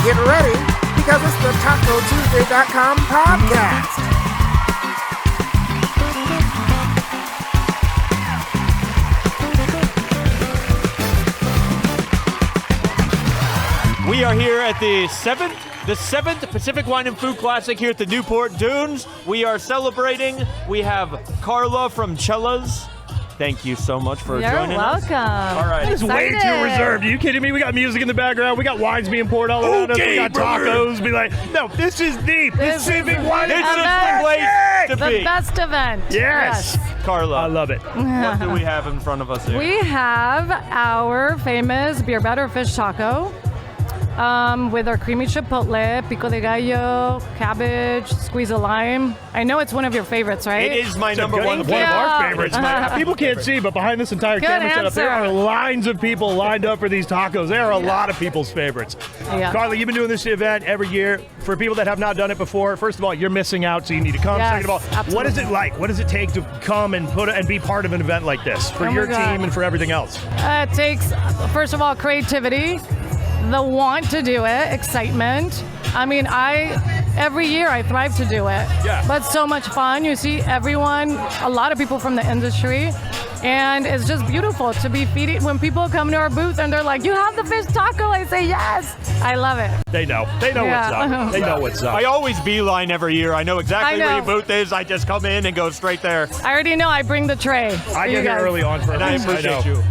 Get ready, because it's the TacoTuesday.com podcast. We are here at the seventh Pacific Wine and Food Classic here at the Newport Dunes. We are celebrating. We have Carla from Chella's. Thank you so much for joining us. You're welcome. All right. It's way too reserved. Are you kidding me? We got music in the background. We got wines being poured all around us. We got tacos. Be like, no, this is the Pacific Wine This is and the place to The be. best event. Yes. Carla, I love it. what do we have in front of us here? We have our famous beer batter fish taco with our creamy chipotle, pico de gallo, cabbage, squeeze of lime. I know it's one of your favorites, right? It is my number One one. of our favorites. Uh-huh. People can't see, but behind this entire Good camera setup, there answer. are lines of people lined up for these tacos. There are a lot of people's favorites. Yeah. Carla, you've been doing this event every year. For people that have not done it before, first of all, you're missing out, so you need to come. Yes, Second of all, what is absolutely. it like? What does it take to come and be part of an event like this for Oh my your God. team and for everything else? It takes, first of all, creativity, the want to do it, excitement. I mean, every year I thrive to do it. Yeah. But so much fun. You see everyone, a lot of people from the industry, and it's just beautiful to be feeding. When people come to our booth and they're like, "You have the fish taco," I say, "Yes." I love it. They know. They know Yeah. what's up. They know what's up. I always beeline every year. I know exactly I where your know. booth is. I just come in and go straight there. I already know. I bring the tray. I get here early on for And I appreciate you.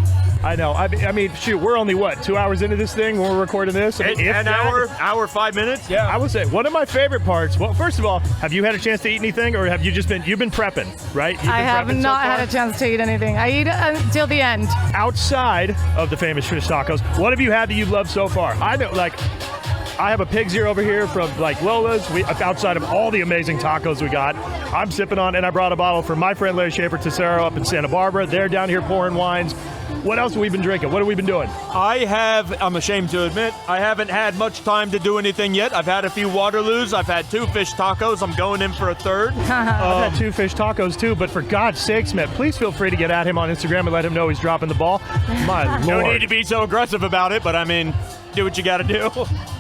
I know. I mean, shoot, we're only, 2 hours into this thing when we're recording this? I mean, if An that- hour, 5 minutes? Yeah. I would say one of my favorite parts, well, first of all, have you had a chance to eat anything, or have you just you've been prepping, right? You've I been have prepping so not far? had a chance to eat anything. I eat until the end. Outside of the famous fish tacos, what have you had that you've loved so far? I know, I have a pig's ear over here from Lola's. Outside of all the amazing tacos we got, I'm sipping on, and I brought a bottle for my friend Larry Schaefer Tesoro up in Santa Barbara. They're down here pouring wines. What else have we been drinking? What have we been doing? I'm ashamed to admit, I haven't had much time to do anything yet. I've had a few Waterloos. I've had 2 fish tacos. I'm going in for a third. I've had 2 fish tacos too, but for God's sakes, man, please feel free to get at him on Instagram and let him know he's dropping the ball. My No Lord. need to be so aggressive about it, but I mean, do what you got to do.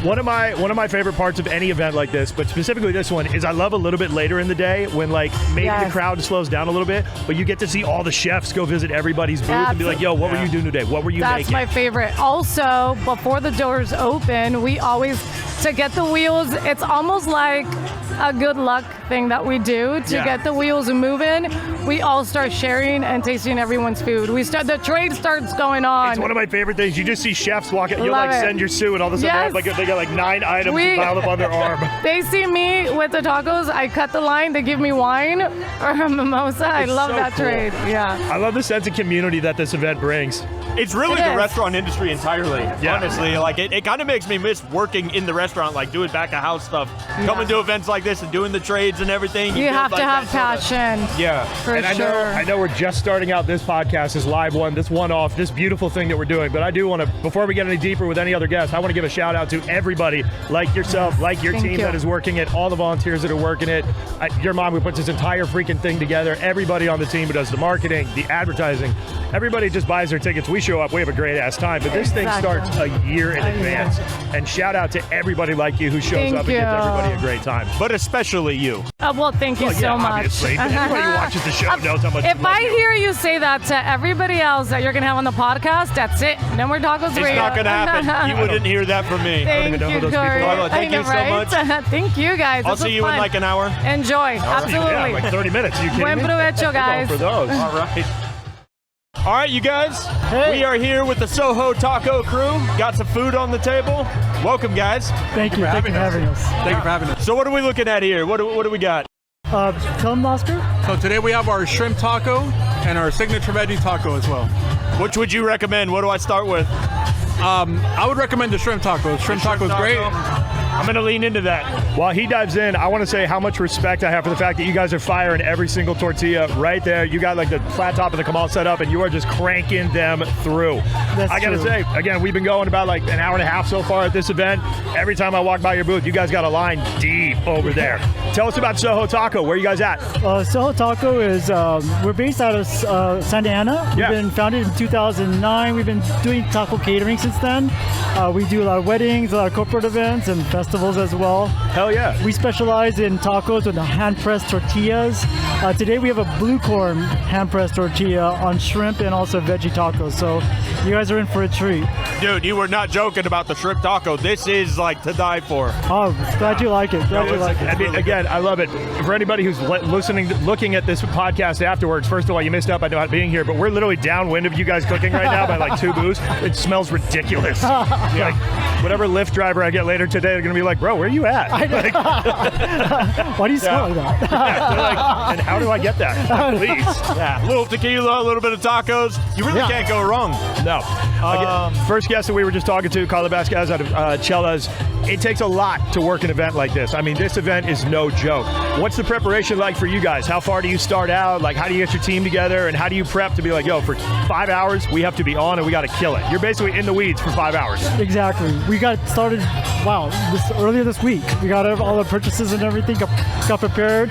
One of my favorite parts of any event like this, but specifically this one, is I love a little bit later in the day when maybe the Yes. crowd slows down a little bit, but you get to see all the chefs go visit everybody's booth and be like, "Yo, what were you doing today? What were you That's making?" my favorite. Also, before the doors open, we always, to get the wheels, it's almost like a good luck thing that we do to Yeah. get the wheels moving. We all start sharing and tasting everyone's food. The trade starts going on. It's one of my favorite things. You just see chefs walking. You'll Love it. send your sue, and all of a sudden Yes. they got 9 items piled up on their arm. They see me with the tacos. I cut the line. They give me wine or a mimosa. I It's love so that cool. trade. Yeah. I love the sense of community that this event brings. It's really It the is. restaurant industry entirely, Yeah. honestly. It kind of makes me miss working in the restaurant, doing back-of-house stuff. Coming to events like this and doing the trades and everything. You build, have to have that sorta- passion. Yeah. For And sure. I know we're just starting out this podcast, this live one, this one-off, this beautiful thing that we're doing. But I do want to, before we get any deeper with any other guests, I want to give a shout out to everybody like yourself, like your Thank team you. that is working it, all the volunteers that are working it, your mom who puts this entire freaking thing together, everybody on the team who does the marketing, the advertising. Everybody just buys their tickets. We show up. We have a great ass time. But this thing Exactly. starts a year in advance. And shout out to everybody like you who shows Thank up and gives you. everybody a great time. But especially you. Well, thank you Well, so yeah, much. obviously. But anybody who watches the show knows how much If we love I you. hear you say that to everybody else that you're going to have on the podcast, that's it. No more tacos for It's you. not going to happen. You wouldn't hear that from me. Thank even know who you, those people Corey. are. Carla, thank I you know, so right? much. Thank you, guys. I'll This see was you fun. in like an hour. Enjoy. Yeah, Absolutely. like 30 minutes. Are you kidding Buen me? provecho, We're going guys. for those. All right. All right, you guys. We are here with the Soho Taco crew. Got some food on the table. Welcome, guys. Thank you for having us. Thank you for having us. So what are we looking at here? What do we got? Tell them, Oscar. So today we have our shrimp taco and our signature veggie taco as well. Which would you recommend? What do I start with? I would recommend the shrimp taco. Shrimp taco is great. I'm going to lean into that. While he dives in, I want to say how much respect I have for the fact that you guys are firing every single tortilla right there. You got like the flat top of the Kamal set up, and you are just cranking them through. I got to say, again, we've been going about like an hour and a half so far at this event. Every time I walk by your booth, you guys got a line deep over there. Tell us about Soho Taco. Where are you guys at? Soho Taco is, we're based out of Santa Ana. We've been founded in 2009. We've been doing taco catering since then. We do a lot of weddings, a lot of corporate events, and festivals as well. Hell yeah. We specialize in tacos with the hand-pressed tortillas. Today we have a blue corn hand-pressed tortilla on shrimp and also veggie tacos. So you guys are in for a treat. Dude, you were not joking about the shrimp taco. This is like to die for. Oh, glad you like it. Glad you like it. I mean, again, I love it. For anybody who's looking at this podcast afterwards, first of all, you missed out by not being here, but we're literally downwind of you guys cooking right now by like 2 booths. It smells ridiculous. Like, whatever Lyft driver I get later today, they're going to be like, bro, where are you at? Like, why do you smell like that? they're like, and how do I get that? Please. Yeah, a little tequila, a little bit of tacos. You really can't go wrong. No. First guest that we were just talking to, Carla Vasquez out of Chelas. It takes a lot to work an event like this. I mean, this event is no joke. What's the preparation like for you guys? How far do you start out? Like, how do you get your team together? And how do you prep to be like, yo, for 5 hours, we have to be on and we got to kill it? You're basically in the weeds for 5 hours. Exactly. We got started, earlier this week. We got all the purchases and everything, got prepared.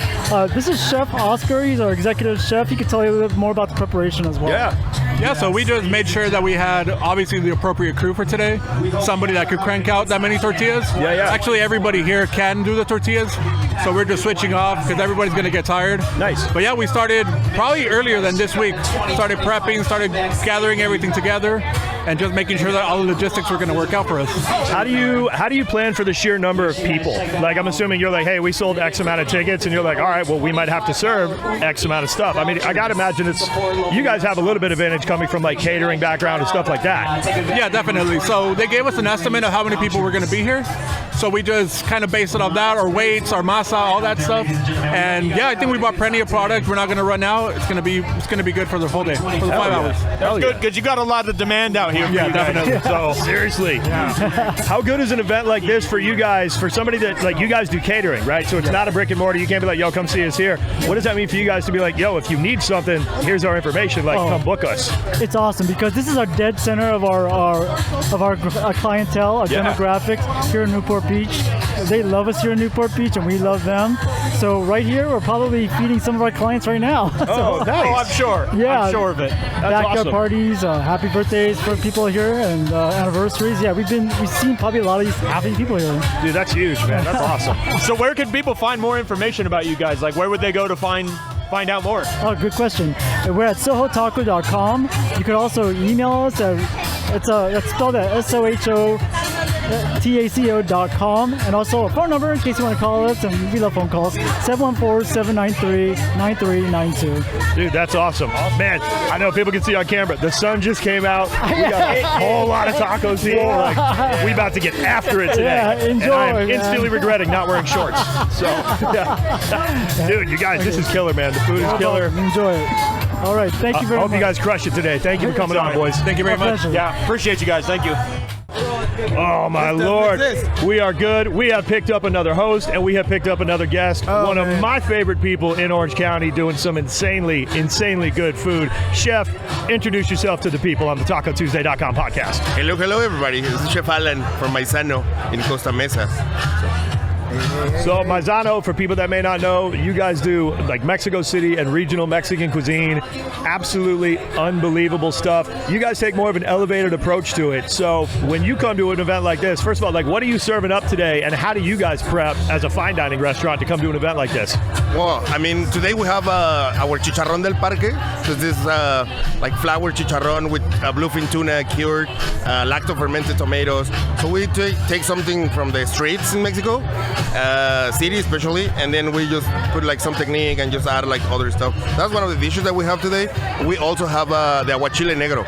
This is Chef Oscar. He's our executive chef. He can tell you a little bit more about the preparation as well. Yeah, so we just made sure that we had obviously the appropriate crew for today. Somebody that could crank out that many tortillas. Actually, everybody here can do the tortillas. So we're just switching off because everybody's going to get tired. Nice. But yeah, we started probably earlier than this week. Started prepping, started gathering everything together, and just making sure that all the logistics were going to work out for us. How do you plan for the sheer number of people? Like, I'm assuming you're like, hey, we sold X amount of tickets, and you're like, all right, well, we might have to serve X amount of stuff. I mean, I got to imagine you guys have a little bit of advantage coming from like catering background and stuff like that. Yeah, definitely. So they gave us an estimate of how many people were going to be here. So we just kind of based it off that, our weights, our masa, all that stuff. And yeah, I think we bought plenty of product. We're not going to run out. It's going to be good for the whole day, for the 5 hours. That's good because you got a lot of demand out here. Yeah, definitely. So seriously, how good is an event like this for you guys? For somebody that like you guys do catering, right? So it's not a brick and mortar. You can't be like, yo, come see us here. What does that mean for you guys to be like, yo, if you need something, here's our information. Like, come book us. It's awesome because this is our dead center of our clientele, our demographics here in Newport Beach. They love us here in Newport Beach, and we love them. So right here, we're probably feeding some of our clients right now. Oh, nice. Oh, I'm sure. Yeah, I'm sure of it. Backyard awesome. parties, happy birthdays for people here, and anniversaries. Yeah, we've seen probably a lot of these happy people here. Dude, that's huge, man. That's awesome. So where can people find more information about you guys? Like, where would they go to find out more? Oh, good question. We're at sohotaco.com. You could also email us at it's spelled at sohotaco.com, and also a phone number in case you want to call us, and we love phone calls, 714-793-9392. Dude, that's awesome. Man, I know people can see on camera, the sun just came out. We got a whole lot of tacos here. Like, we about to get after it today. Yeah, enjoy, and I'm man. instantly regretting not wearing shorts. So, dude, you guys, this is killer, man. The food is killer. Enjoy it. All right, thank you very I much. hope you guys crush it today. Thank you for coming on, boys. Thank you very much. Pleasure. Yeah, appreciate you guys. Thank you. Oh, my Lord. We are good. We have picked up another host, and we have picked up another guest. One of my favorite people in Orange County doing some insanely good food. Chef, introduce yourself to the people on the TacoTuesday.com podcast. Hello, everybody. This is Chef Alan from Maizano in Costa Mesa. So Maizano, for people that may not know, you guys do like Mexico City and regional Mexican cuisine. Absolutely unbelievable stuff. You guys take more of an elevated approach to it. So when you come to an event like this, first of all, like, what are you serving up today, and how do you guys prep as a fine dining restaurant to come to an event like this? Well, I mean, today we have our chicharrón del parque. So this is like flour chicharrón with bluefin tuna cured, lacto-fermented tomatoes. So we take something from the streets in Mexico, city especially, and then we just put like some technique and just add like other stuff. That's one of the dishes that we have today. We also have the aguachile negro.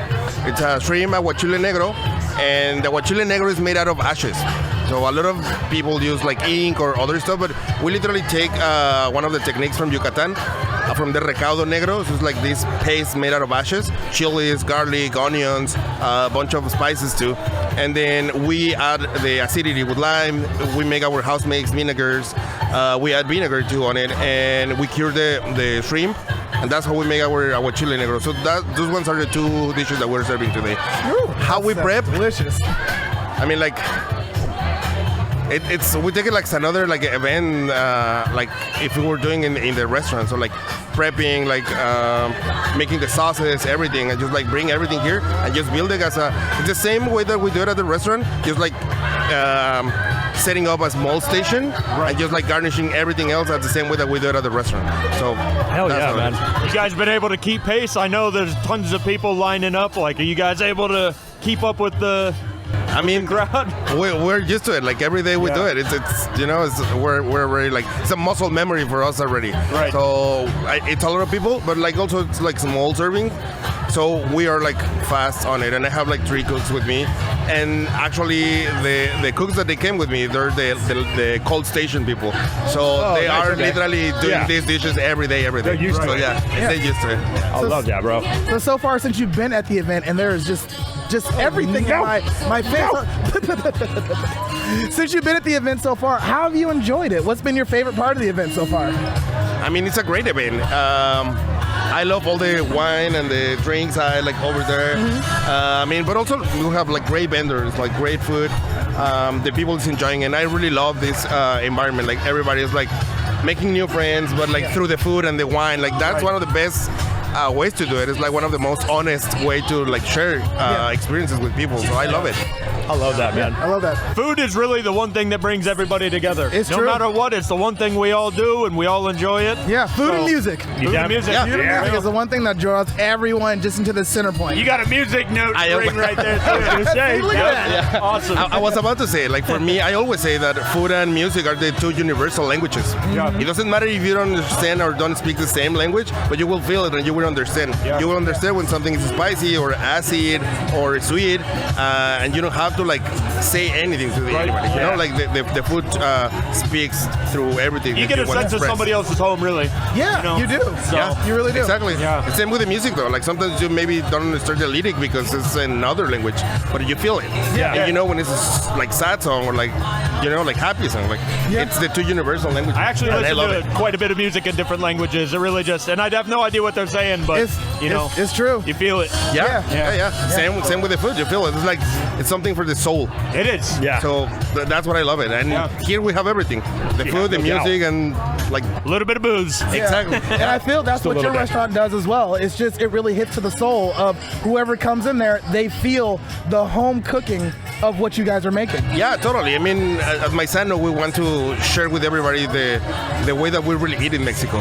It's a shrimp aguachile negro, and the aguachile negro is made out of ashes. So a lot of people use like ink or other stuff, but we literally take one of the techniques from Yucatan, from the recaudo negro. So it's like this paste made out of ashes, chilies, garlic, onions, a bunch of spices too. And then we add the acidity with lime. We make our house makes vinegars. We add vinegar too on it, and we cure the shrimp. And that's how we make our chile negro. So those ones are the two dishes that we're serving today. Ooh, how we prep? Delicious. I mean, like, it's we take it like another like event, like if we were doing in the restaurant. So like prepping, like making the sauces, everything, and just like bring everything here and just build it as it's the same way that we do it at the restaurant. Just like setting up a small station and just like garnishing everything else at the same way that we do it at the restaurant. So hell yeah, man. You guys been able to keep pace? I know there's tons of people lining up. Like, are you guys able to keep up with the crowd? We're used to it. Like every day we do it. It's we're very like it's a muscle memory for us already. Right. So it's a lot of people, but like also it's like small serving. So we are like fast on it, and I have like 3 cooks with me. And actually, the cooks that they came with me, they're the cold station people. So they are literally doing these dishes every day. They're used to it. They're used to it. I love that, bro. So far since you've been at the event, and there is just everything in my face. Since you've been at the event so far, how have you enjoyed it? What's been your favorite part of the event so far? I mean, it's a great event. I love all the wine and the drinks I like over there. I mean, but also we have like great vendors, like great food. The people is enjoying it. And I really love this environment. Like everybody is like making new friends, but like through the food and the wine. Like that's one of the best ways to do it. It's like one of the most honest way to like share experiences with people. So I love it. I love that, man. I love that. Food is really the one thing that brings everybody together. It's no true. matter what, it's the one thing we all do and we all enjoy it. Yeah, food and music. Food and music. Food and music is the one thing that draws everyone just into the center point. You got a music note ring right there too. Look at that. Awesome. I was about to say, like for me, I always say that food and music are the 2 universal languages. It doesn't matter if you don't understand or don't speak the same language, but you will feel it and you will understand. You will understand when something is spicy or acid or sweet, and you don't have to like say anything to anybody. You know, like the food speaks through everything. You get a sense of somebody else's home, really. Yeah, you do. So, you really do. Exactly. Yeah. The same with the music, though. Like sometimes you maybe don't understand the lyric because it's another language, but you feel it. Yeah. And you know when it's like sad song or like like happy song. Like it's the 2 universal languages. I actually And listen love to it. quite a bit of music in different languages. It really just, and I have no idea what they're saying, but it's true. you feel it. Yeah. Same with the food. You feel it. It's like it's something for the soul. It is. Yeah. So that's what I love it. And here we have everything: the food, the no doubt. music, and like A little bit of booze. exactly. And I feel that's Just a what your little bit. restaurant does as well. It's just, it really hits to the soul of whoever comes in there. They feel the home cooking of what you guys are making. Yeah, totally. I mean, at my Sano, we want to share with everybody the way that we really eat in Mexico,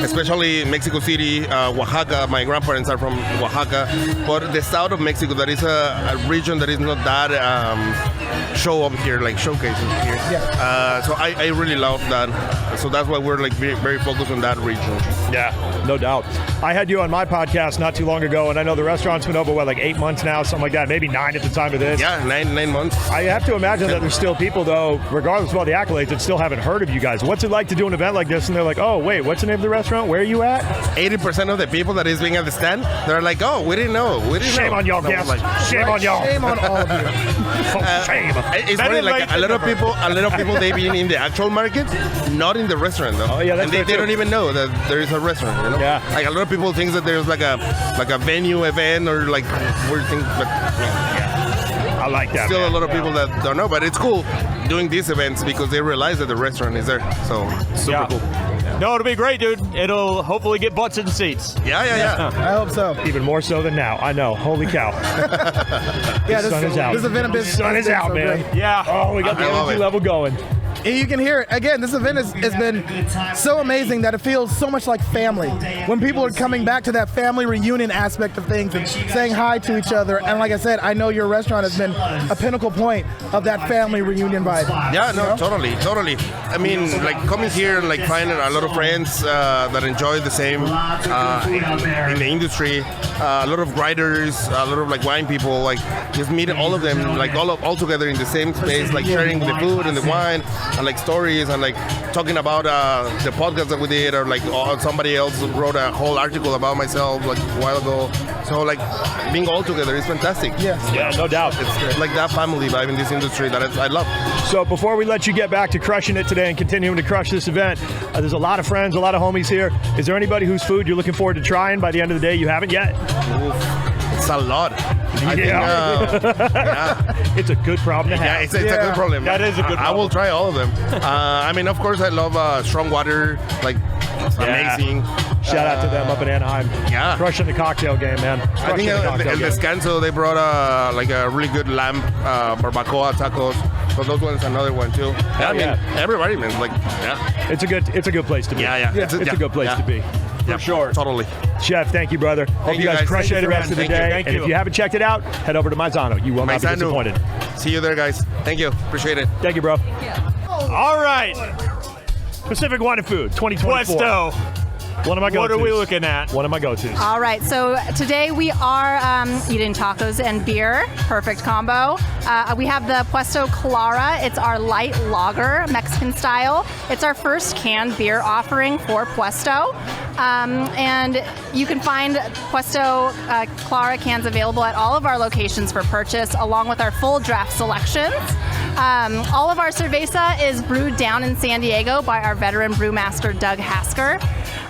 especially Mexico City, Oaxaca. My grandparents are from Oaxaca, but the south of Mexico, that is a region that is not that show up here, like showcases here. So I really love that. So that's why we're like very focused on that region. Yeah, no doubt. I had you on my podcast not too long ago, and I know the restaurant's been open, like 8 months now, something like that, maybe 9 at the time of this. Yeah, nine months. I have to imagine that there's still people, though, regardless of all the accolades, that still haven't heard of you guys. What's it like to do an event like this, and they're like, oh, wait, what's the name of the restaurant? Where are you at? 80% of the people that is being at the stand, they're like, oh, we didn't know. Shame on y'all, No, guests. like, Shame on y'all. Shame on all of you. Shame. It's funny, like a lot of people they've been in the actual market, not in the restaurant though. Oh, yeah, that's and they fair, too. don't even know that there is a restaurant. You know? Yeah. Like a lot of people think that there's like a venue event or like weird things, but I like that. still man. a lot of people that don't know. But it's cool doing these events because they realize that the restaurant is there. So super cool. No, it'll be great, dude. It'll hopefully get butts in seats. Yeah. I hope so. Even more so than now. I know. Holy cow. Yeah, sun is out. This event has been Sun is out, so man. great. Yeah. Oh, we got the I love energy it. level going. You can hear it. Again, this event has been so amazing that it feels so much like family. When people are coming back to that family reunion aspect of things and saying hi to each other. And like I said, I know your restaurant has been a pinnacle point of that family reunion vibe. Yeah, no, totally. I mean, like coming here and like finding a lot of friends that enjoy the same in the industry, a lot of writers, a lot of like wine people, like just meeting all of them, like all together in the same space, like sharing the food and the wine and like stories and like talking about the podcast that we did, or like somebody else wrote a whole article about myself like a while ago. So like being all together is fantastic. Yeah, no doubt. It's like that family vibe in this industry that I love. So before we let you get back to crushing it today and continuing to crush this event, there's a lot of friends, a lot of homies here. Is there anybody whose food you're looking forward to trying by the end of the day you haven't yet? It's a lot. I think, it's a good problem to have. Yeah, it's a good problem. That is a good problem. I will try all of them. I mean, of course, I love strong water. Like, it's amazing. Shout out to them up in Anaheim. Yeah. Crushing the cocktail game, man. I think El Descanso, they brought like a really good lamb barbacoa tacos. So those ones, another one too. Yeah, I mean, everybody, man. Like, yeah. It's a good place to be. Yeah. It's a good place to be. For sure. Totally. Chef, thank you, brother. Hope you guys crush it the rest of the day. Thank you. And if you haven't checked it out, head over to Maizano. You will not be disappointed. See you there, guys. Thank you. Appreciate it. Thank you, bro. All right. Pacific Wine and Food 2024. Puesto. One of my go-tos. What are we looking at? One of my go-tos. All right, so today we are eating tacos and beer. Perfect combo. We have the Puesto Clara. It's our light lager, Mexican style. It's our first canned beer offering for Puesto. And you can find Puesto Clara cans available at all of our locations for purchase, along with our full draft selections. All of our cerveza is brewed down in San Diego by our veteran brewmaster, Doug Hasker.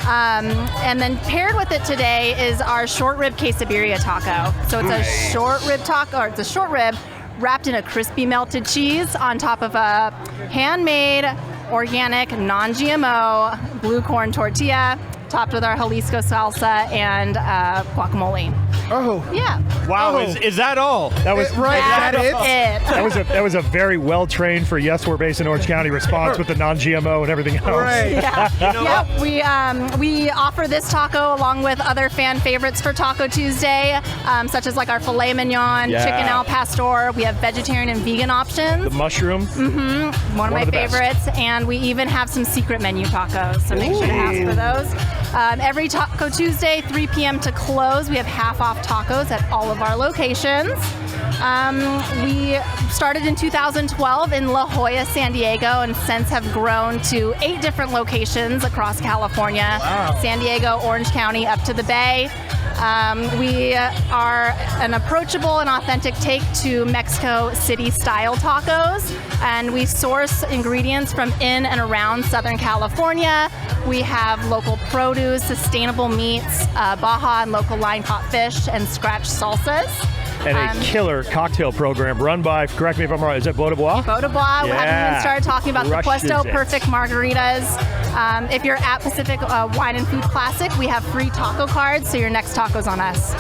And then paired with it today is our short rib quesadilla taco. So it's a short rib taco, or it's a short rib wrapped in a crispy melted cheese on top of a handmade, organic, non-GMO blue corn tortilla, topped with our Jalisco salsa and guacamole. Oh. Yeah. Wow, is that all? That was That's it. That was a very well trained for yes, we're based in Orange County response with the non-GMO and everything else. Right. Yeah. We offer this taco along with other fan favorites for Taco Tuesday, such as like our filet mignon, chicken al pastor. We have vegetarian and vegan options. The mushroom. Mm-hmm. One of my favorites. And we even have some secret menu tacos, so make sure to ask for those. Every Taco Tuesday, 3 p.m. to close, we have half off tacos at all of our locations. We started in 2012 in La Jolla, San Diego, and since have grown to 8 different locations across California, San Diego, Orange County, up to the Bay. We are an approachable and authentic take to Mexico City style tacos, and we source ingredients from in and around Southern California. We have local produce, sustainable meats, Baja and local line caught fish, and scratch salsas. And a killer cocktail program run by, correct me if I'm wrong, is that Beau de Bois? Beau de Bois. We haven't even started talking about the Puesto it. Perfect Margaritas. If you're at Pacific Wine and Food Classic, we have free taco cards, so your next taco's on us.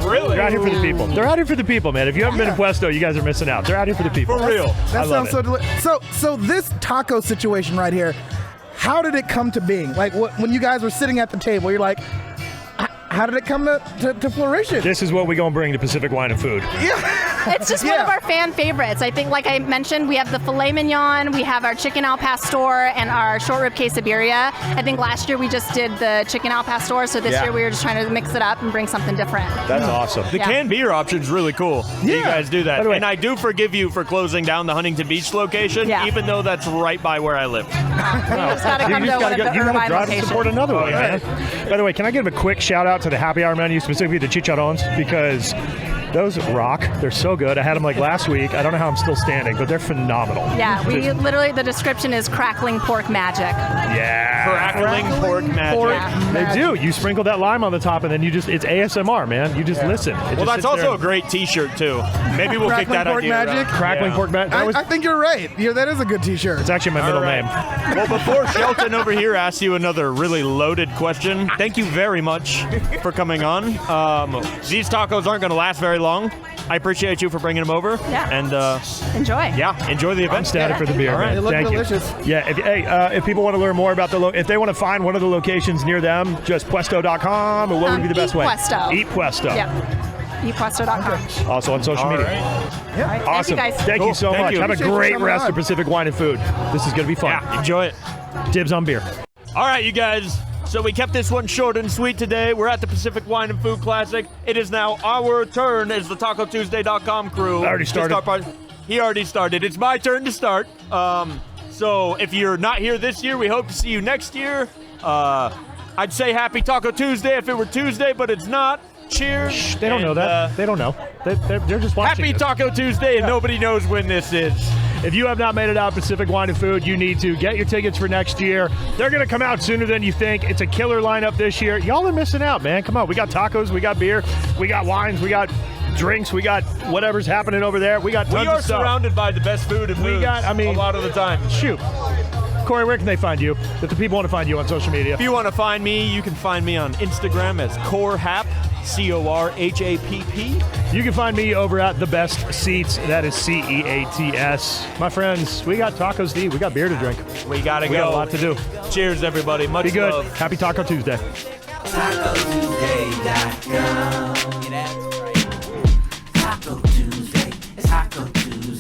Really? They're out here for the people. They're out here for the people, man. If you haven't been in Puesto, you guys are missing out. They're out here for the people. For real. That sounds so delicious. So this taco situation right here, how did it come to being? Like when you guys were sitting at the table, you're like, how did it come to flourishing? This is what we're going to bring to Pacific Wine and Food. Yeah. It's just one of our fan favorites. I think, like I mentioned, we have the filet mignon, we have our chicken al pastor, and our short rib quesadilla. I think last year we just did the chicken al pastor, so this year we were just trying to mix it up and bring something different. That's awesome. The canned beer option's really cool. Yeah. You guys do that. By the way- And I do forgive you for closing down the Huntington Beach location, even though that's right by where I live. You just got to come to one of the You got to Irvine drive to locations. support another one, man. By the way, can I give a quick shout out to the happy hour menu, specifically the chicharrones, because those rock. They're so good. I had them like last week. I don't know how I'm still standing, but they're phenomenal. Yeah, we literally, the description is crackling pork magic. Yeah. Crackling pork magic. They do. You sprinkle that lime on the top, and then you just, it's ASMR, man. You just listen. Well, that's also a great t-shirt, too. Maybe we'll kick that pork idea magic. around. Crackling pork magic. I think you're right. Yeah, that is a good t-shirt. It's actually my middle name. Well, before Chelton over here asks you another really loaded question, thank you very much for coming on. These tacos aren't going to last very very long. I appreciate you for bringing them over. Yeah. And Enjoy. yeah, enjoy the event. I'm static for the beer. All right. Man. They look Thank delicious. you. Yeah. If people want to learn more about if they want to find one of the locations near them, just puesto.com, or what would be the best way? Puesto. Eat Puesto. Yep. eatpuesto.com. Also on social media. All right. Awesome. Thank you guys. Thank you so Thank much. you. Have a Appreciate you great coming rest on. of Pacific Wine and Food. This is going to be fun. Yeah, enjoy it. Dibs on beer. All right, you guys. So we kept this one short and sweet today. We're at the Pacific Wine and Food Classic. It is now our turn as the TacoTuesday.com crew. I already started. He already started. It's my turn to start. So if you're not here this year, we hope to see you next year. I'd say Happy Taco Tuesday if it were Tuesday, but it's not. Cheers. Shh, they don't know that. They don't know. They're just watching. Happy us. Taco Tuesday, and nobody knows when this is. If you have not made it out Pacific Wine and Food, you need to get your tickets for next year. They're going to come out sooner than you think. It's a killer lineup this year. Y'all are missing out, man. Come on. We got tacos. We got beer. We got wines. We got drinks. We got whatever's happening over there. We got tons We are of stuff. surrounded by the best food and booze a lot of the time. Shoot. Corey, where can they find you? If the people want to find you on social media. If you want to find me, you can find me on Instagram as Corhap, CORHAPP. You can find me over at The Best Seats. That is CEATS. My friends, we got tacos to eat. We got beer to drink. We gotta We go. got a lot to do. Cheers, everybody. Much Be good. love. Happy Taco Tuesday. TacoTuesday.com. Yeah, that's right. Taco Tuesday. It's Taco Tuesday.